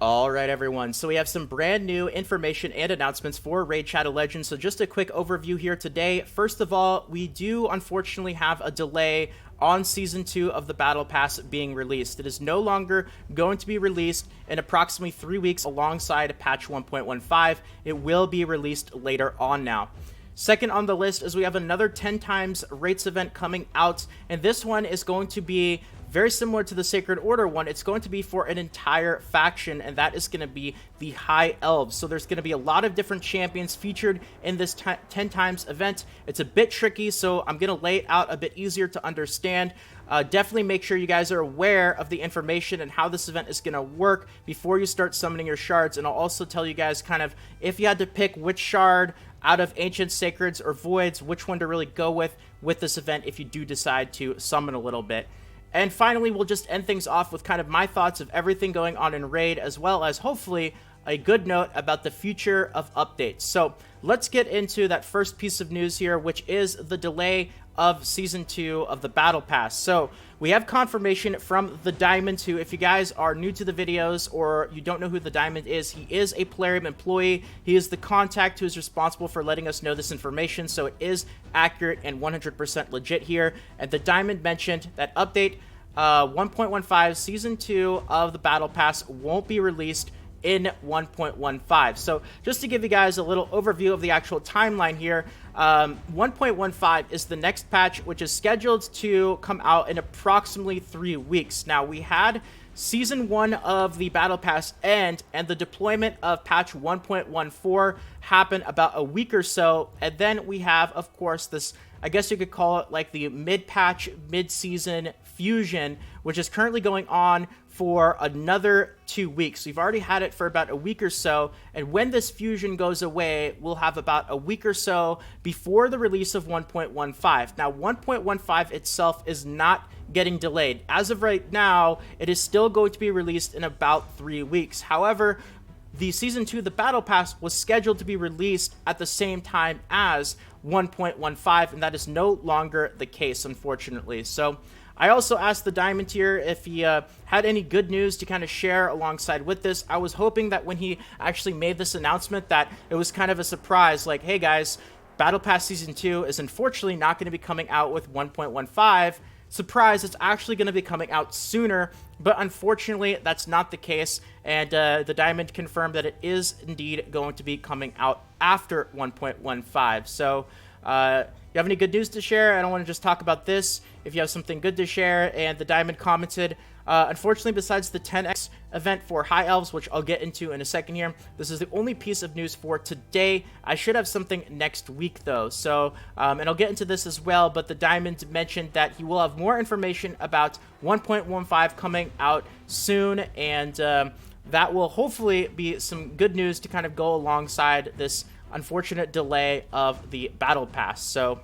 All right, everyone. So we have some brand new information and announcements for Raid Shadow Legends. So just a quick overview here today. First of all, we do unfortunately have a delay on Season 2 of the Battle Pass being released. It is no longer going to be released in approximately 3 weeks alongside patch 1.15. It will be released later on now. Second on the list is we have another 10 times rates event coming out, and this one is going to be very similar to the Sacred Order one. It's going to be for an entire faction, and that is going to be the High Elves. So there's going to be a lot of different champions featured in this 10 times event. It's a bit tricky, so I'm going to lay it out a bit easier to understand. Definitely make sure you guys are aware of the information and how this event is going to work before you start summoning your shards. And I'll also tell you guys kind of if you had to pick which shard out of Ancient, Sacreds, or Voids, which one to really go with this event if you do decide to summon a little bit. And finally, we'll just end things off with kind of my thoughts of everything going on in Raid, as well as hopefully a good note about the future of updates. So let's get into that first piece of news here, which is the delay of Season 2 of the Battle Pass. So we have confirmation from the Diamond, who, if you guys are new to the videos or you don't know who the Diamond is, he is a Plarium employee. He is the contact who is responsible for letting us know this information, so it is accurate and 100% legit here. And the Diamond mentioned that update 1.15 Season 2 of the Battle Pass won't be released in 1.15. So just to give you guys a little overview of the actual timeline here, 1.15 is the next patch, which is scheduled to come out in approximately 3 weeks. Now, we had Season 1 of the Battle Pass end, and the deployment of patch 1.14 happen about a week or so, and then we have, of course, this, I guess you could call it like the mid-patch, mid-season fusion, which is currently going on for another 2 weeks. We've already had it for about a week or so, and when this fusion goes away, we'll have about a week or so before the release of 1.15. Now, 1.15 itself is not getting delayed. As of right now, it is still going to be released in about 3 weeks. However, the Season 2 of the Battle Pass was scheduled to be released at the same time as 1.15, and that is no longer the case, unfortunately. So I also asked the Diamond here if he had any good news to kind of share alongside with this. I was hoping that when he actually made this announcement that it was kind of a surprise, like, hey guys, Battle Pass Season 2 is unfortunately not going to be coming out with 1.15. Surprise, it's actually going to be coming out sooner, but unfortunately that's not the case, and the Diamond confirmed that it is indeed going to be coming out after 1.15. So you have any good news to share? I don't want to just talk about this. If you have something good to share. And the Diamond commented, unfortunately, besides the 10x event for High Elves, which I'll get into in a second here, this is the only piece of news for today. I should have something next week, though. So, and I'll get into this as well, but the Diamond mentioned that he will have more information about 1.15 coming out soon, and that will hopefully be some good news to kind of go alongside this unfortunate delay of the Battle Pass. So,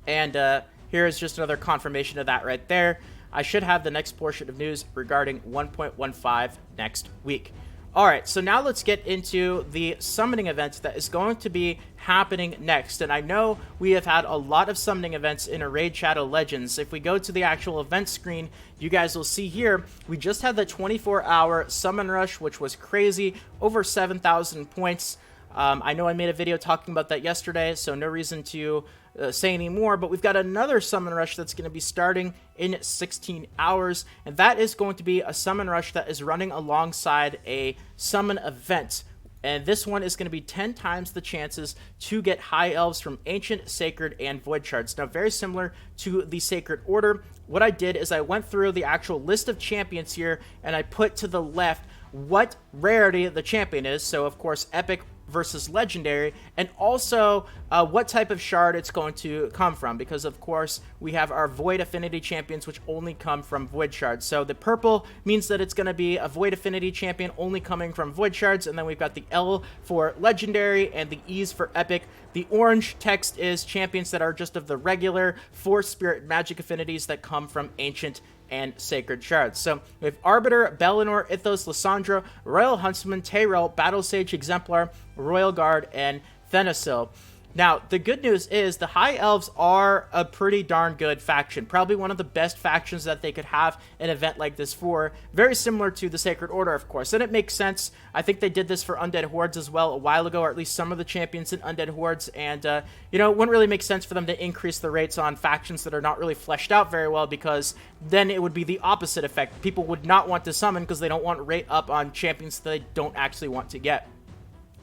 and here is just another confirmation of that right there. I should have the next portion of news regarding 1.15 next week. Alright, so now let's get into the summoning event that is going to be happening next. And I know we have had a lot of summoning events in Raid Shadow Legends. If we go to the actual event screen, you guys will see here, we just had the 24-hour summon rush, which was crazy, over 7,000 points. I know I made a video talking about that yesterday, so no reason to say any more, but we've got another summon rush that's going to be starting in 16 hours, and that is going to be a summon rush that is running alongside a summon event. And this one is going to be 10 times the chances to get High Elves from Ancient, Sacred, and Void Shards. Now, very similar to the Sacred Order, what I did is I went through the actual list of champions here, and I put to the left what rarity the champion is. So, of course, Epic versus Legendary, and also what type of shard it's going to come from, because of course we have our Void Affinity champions which only come from Void Shards. So the purple means that it's going to be a Void Affinity champion only coming from Void Shards, and then we've got the L for Legendary and the E's for Epic. The orange text is champions that are just of the regular Force, Spirit, Magic affinities that come from Ancient and Sacred Shards. So we have Arbiter, Bellinor, Ithos, Lissandra, Royal Huntsman, Tyrell, Battle Sage, Exemplar, Royal Guard, and Thanasil. Now, the good news is the High Elves are a pretty darn good faction. Probably one of the best factions that they could have an event like this for. Very similar to the Sacred Order, of course. And it makes sense. I think they did this for Undead Hordes as well a while ago, or at least some of the champions in Undead Hordes. And, it wouldn't really make sense for them to increase the rates on factions that are not really fleshed out very well, because then it would be the opposite effect. People would not want to summon because they don't want rate up on champions that they don't actually want to get.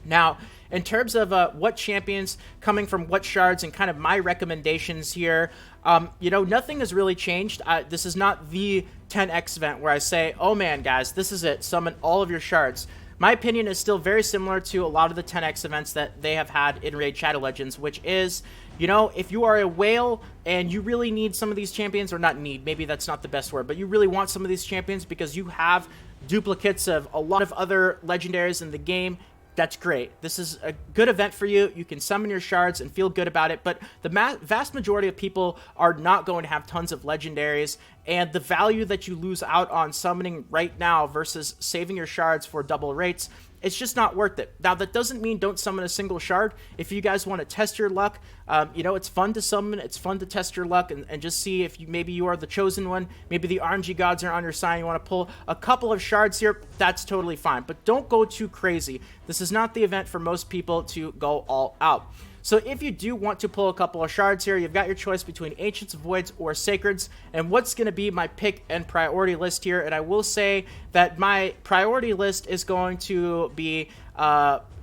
Now, in terms of what champions coming from what shards and kind of my recommendations here, nothing has really changed. This is not the 10x event where I say, oh man, guys, this is it. Summon all of your shards. My opinion is still very similar to a lot of the 10x events that they have had in Raid Shadow Legends, which is, if you are a whale and you really need some of these champions, or not need, maybe that's not the best word, but you really want some of these champions because you have duplicates of a lot of other legendaries in the game, that's great. This is a good event for you. You can summon your shards and feel good about it, but the vast majority of people are not going to have tons of legendaries, and the value that you lose out on summoning right now versus saving your shards for double rates, it's just not worth it. Now, that doesn't mean don't summon a single shard. If you guys want to test your luck, it's fun to summon. It's fun to test your luck and just see if maybe you are the chosen one. Maybe the RNG gods are on your side. You want to pull a couple of shards here. That's totally fine. But don't go too crazy. This is not the event for most people to go all out. So if you do want to pull a couple of shards here, you've got your choice between Ancients, Voids, or Sacreds, and what's going to be my pick and priority list here. And I will say that my priority list is going to be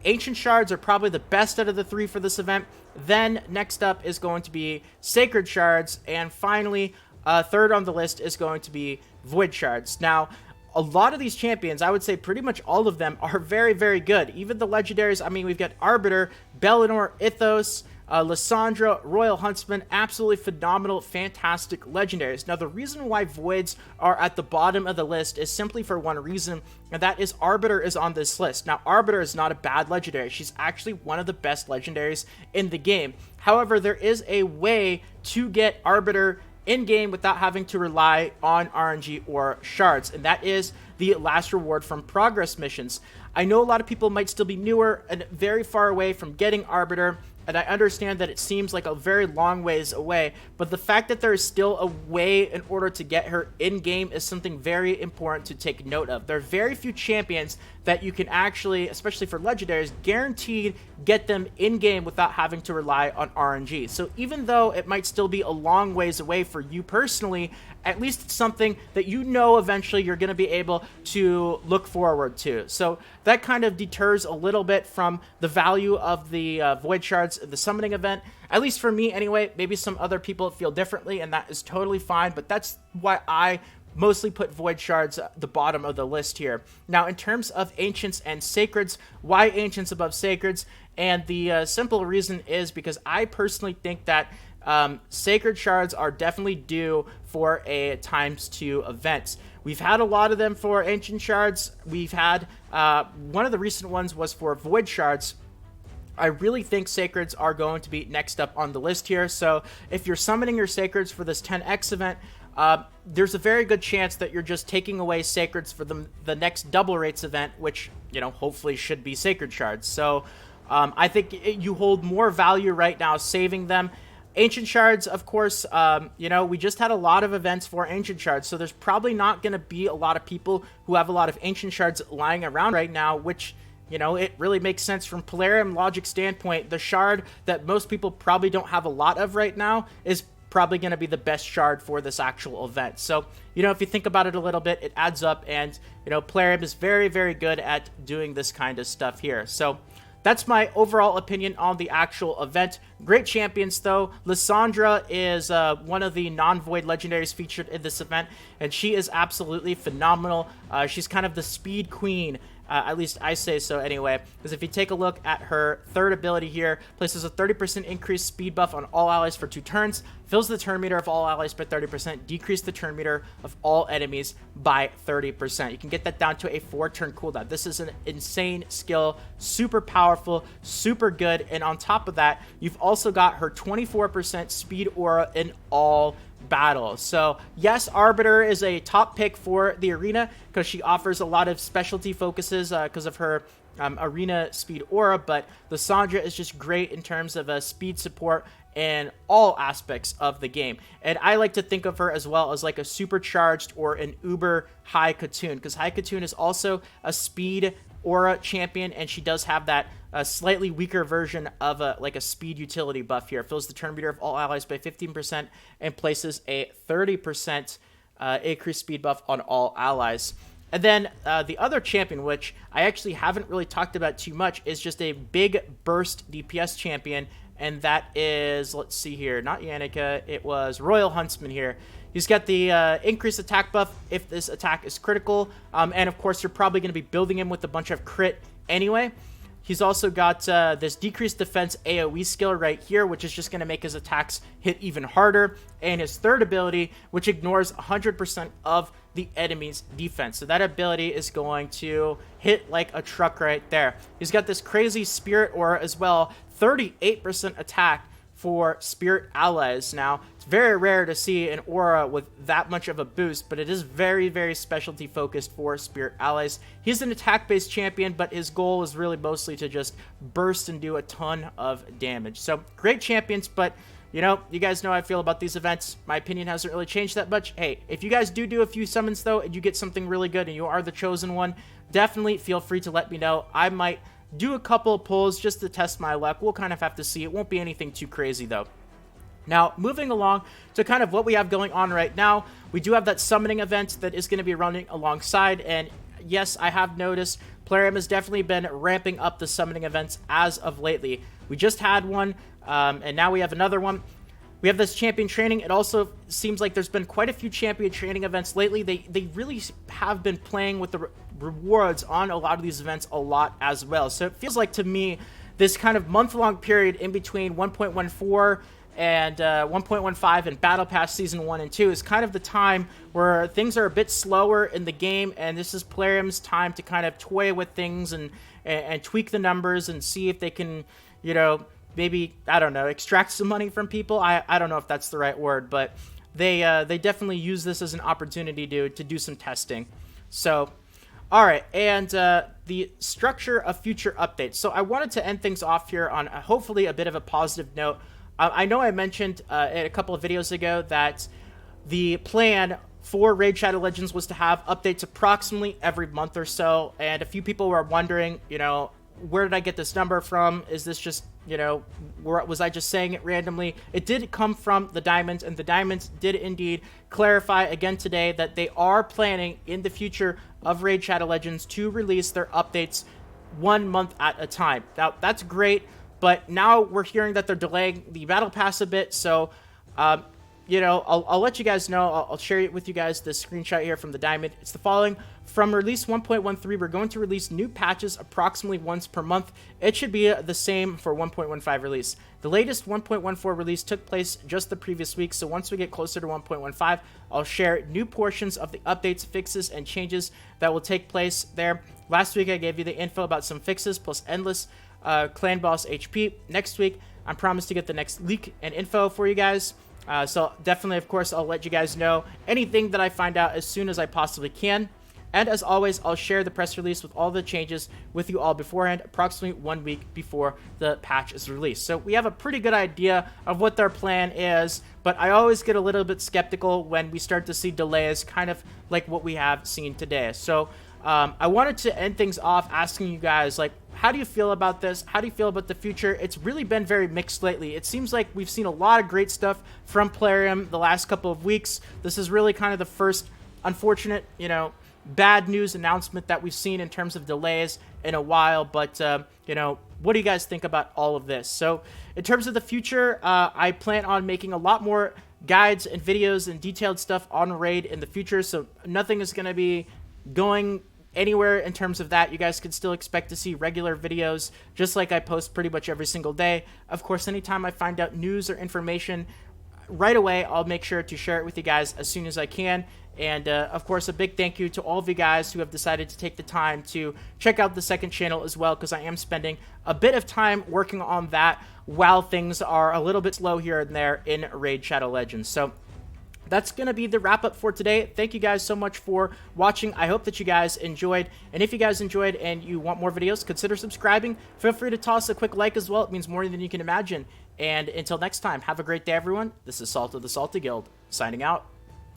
Ancient Shards are probably the best out of the three for this event. Then next up is going to be Sacred Shards, and finally, third on the list is going to be Void Shards. Now, a lot of these champions, I would say pretty much all of them, are very, very good. Even the legendaries, I mean, we've got Arbiter, Bellinor, Ithos, Lissandra, Royal Huntsman, absolutely phenomenal, fantastic legendaries. Now, the reason why Voids are at the bottom of the list is simply for one reason, and that is Arbiter is on this list. Now, Arbiter is not a bad legendary. She's actually one of the best legendaries in the game. However, there is a way to get Arbiter in-game without having to rely on RNG or shards, and that is the last reward from progress missions. I know a lot of people might still be newer and very far away from getting Arbiter, and I understand that it seems like a very long ways away, but the fact that there is still a way in order to get her in-game is something very important to take note of. There are very few champions that you can actually, especially for legendaries, guaranteed get them in-game without having to rely on RNG. So even though it might still be a long ways away for you personally, at least it's something that eventually you're going to be able to look forward to. So that kind of deters a little bit from the value of the Void Shards, the summoning event. At least for me anyway. Maybe some other people feel differently, and that is totally fine, but that's why I mostly put Void Shards at the bottom of the list here. Now, in terms of Ancients and Sacreds, why Ancients above Sacreds? And the simple reason is because I personally think that Sacred Shards are definitely due for a ×2 event. We've had a lot of them for Ancient Shards. We've had, one of the recent ones was for Void Shards. I really think Sacreds are going to be next up on the list here. So if you're summoning your Sacreds for this 10x event, there's a very good chance that you're just taking away Sacreds for the next double rates event, which, hopefully should be Sacred Shards. So I think you hold more value right now saving them. Ancient Shards, of course, we just had a lot of events for Ancient Shards, so there's probably not going to be a lot of people who have a lot of Ancient Shards lying around right now, which, it really makes sense from Plarium logic standpoint. The shard that most people probably don't have a lot of right now is probably going to be the best shard for this actual event. So, if you think about it a little bit, it adds up, and, Plarium is very, very good at doing this kind of stuff here. So that's my overall opinion on the actual event. Great champions, though. Lissandra is one of the non-void legendaries featured in this event, and she is absolutely phenomenal. She's kind of the speed queen. At least I say so anyway, because if you take a look at her third ability here, places a 30% increased speed buff on all allies for 2 turns, fills the turn meter of all allies by 30%, decrease the turn meter of all enemies by 30%. You can get that down to a 4-turn cooldown. This is an insane skill, super powerful, super good, and on top of that, you've also got her 24% speed aura in all battle. So yes, Arbiter is a top pick for the arena because she offers a lot of specialty focuses because of her arena speed aura, but the Sandra is just great in terms of speed support in all aspects of the game. And I like to think of her as well as like a supercharged or an uber High Khatun, because High Khatun is also a speed aura champion, and she does have that slightly weaker version of like a speed utility buff here. Fills the turn meter of all allies by 15% and places a 30% increased speed buff on all allies. And then the other champion, which I actually haven't really talked about too much, is just a big burst DPS champion, and that is, let's see here, not Yannicka, it was Royal Huntsman here. He's got the increased attack buff if this attack is critical, and of course you're probably going to be building him with a bunch of crit anyway. He's also got this decreased defense AoE skill right here, which is just going to make his attacks hit even harder, and his third ability, which ignores 100% of the enemy's defense. So that ability is going to hit like a truck right there. He's got this crazy spirit aura as well, 38% attack for spirit allies. Now, it's very rare to see an aura with that much of a boost, but it is very, very specialty focused for spirit allies. He's an attack-based champion, but his goal is really mostly to just burst and do a ton of damage. So, great champions, but you know, you guys know how I feel about these events. My opinion hasn't really changed that much. Hey, if you guys do a few summons, though, and you get something really good and you are the chosen one, definitely feel free to let me know. I might do a couple of pulls just to test my luck. We'll kind of have to see. It won't be anything too crazy, though. Now, moving along to kind of what we have going on right now, we do have that summoning event that is going to be running alongside, and yes, I have noticed Plarium has definitely been ramping up the summoning events as of lately. We just had one, and now we have another one. We have this champion training. It also seems like there's been quite a few champion training events lately. They really have been playing with the rewards on a lot of these events a lot as well. So it feels like to me this kind of month-long period in between 1.14 and 1.15 and Battle Pass Season 1 and 2 is kind of the time where things are a bit slower in the game, and this is Plarium's time to kind of toy with things and tweak the numbers and see if they can, you know, maybe, I don't know, extract some money from people. I don't know if that's the right word, but they definitely use this as an opportunity to do some testing. So, all right, and the structure of future updates. So I wanted to end things off here on hopefully a bit of a positive note. I know I mentioned in a couple of videos ago that the plan for Raid Shadow Legends was to have updates approximately every month or so, and a few people were wondering, you know, where did I get this number from? Is this just, you know, was I just saying it randomly? It did come from the Diamonds, and the Diamonds did indeed clarify again today that they are planning in the future of Raid Shadow Legends to release their updates 1 month at a time. Now, that's great, but now we're hearing that they're delaying the Battle Pass a bit, so, you know, I'll let you guys know. I'll share it with you guys, this screenshot here from the Diamond. It's the following. From release 1.13, we're going to release new patches approximately once per month. It should be the same for 1.15 release. The latest 1.14 release took place just the previous week, so once we get closer to 1.15, I'll share new portions of the updates, fixes, and changes that will take place there. Last week, I gave you the info about some fixes plus endless clan boss HP. Next week, I promise to get the next leak and info for you guys. So definitely, of course, I'll let you guys know anything that I find out as soon as I possibly can. And as always, I'll share the press release with all the changes with you all beforehand, approximately 1 week before the patch is released. So we have a pretty good idea of what their plan is, but I always get a little bit skeptical when we start to see delays, kind of like what we have seen today. So I wanted to end things off asking you guys, like, how do you feel about this? How do you feel about the future? It's really been very mixed lately. It seems like we've seen a lot of great stuff from Plarium the last couple of weeks. This is really kind of the first unfortunate, you know, bad news announcement that we've seen in terms of delays in a while, but you know, what do you guys think about all of this? So in terms of the future, I plan on making a lot more guides and videos and detailed stuff on Raid in the future, so nothing is going to be going anywhere in terms of that. You guys can still expect to see regular videos, just like I post pretty much every single day. Of course, anytime I find out news or information, right away, I'll make sure to share it with you guys as soon as I can. And, of course, a big thank you to all of you guys who have decided to take the time to check out the second channel as well, because I am spending a bit of time working on that while things are a little bit slow here and there in Raid Shadow Legends. So, that's going to be the wrap up for today. Thank you guys so much for watching. I hope that you guys enjoyed. And if you guys enjoyed and you want more videos, consider subscribing. Feel free to toss a quick like as well. It means more than you can imagine. And until next time, have a great day, everyone. This is Salt of the Salty Guild, signing out.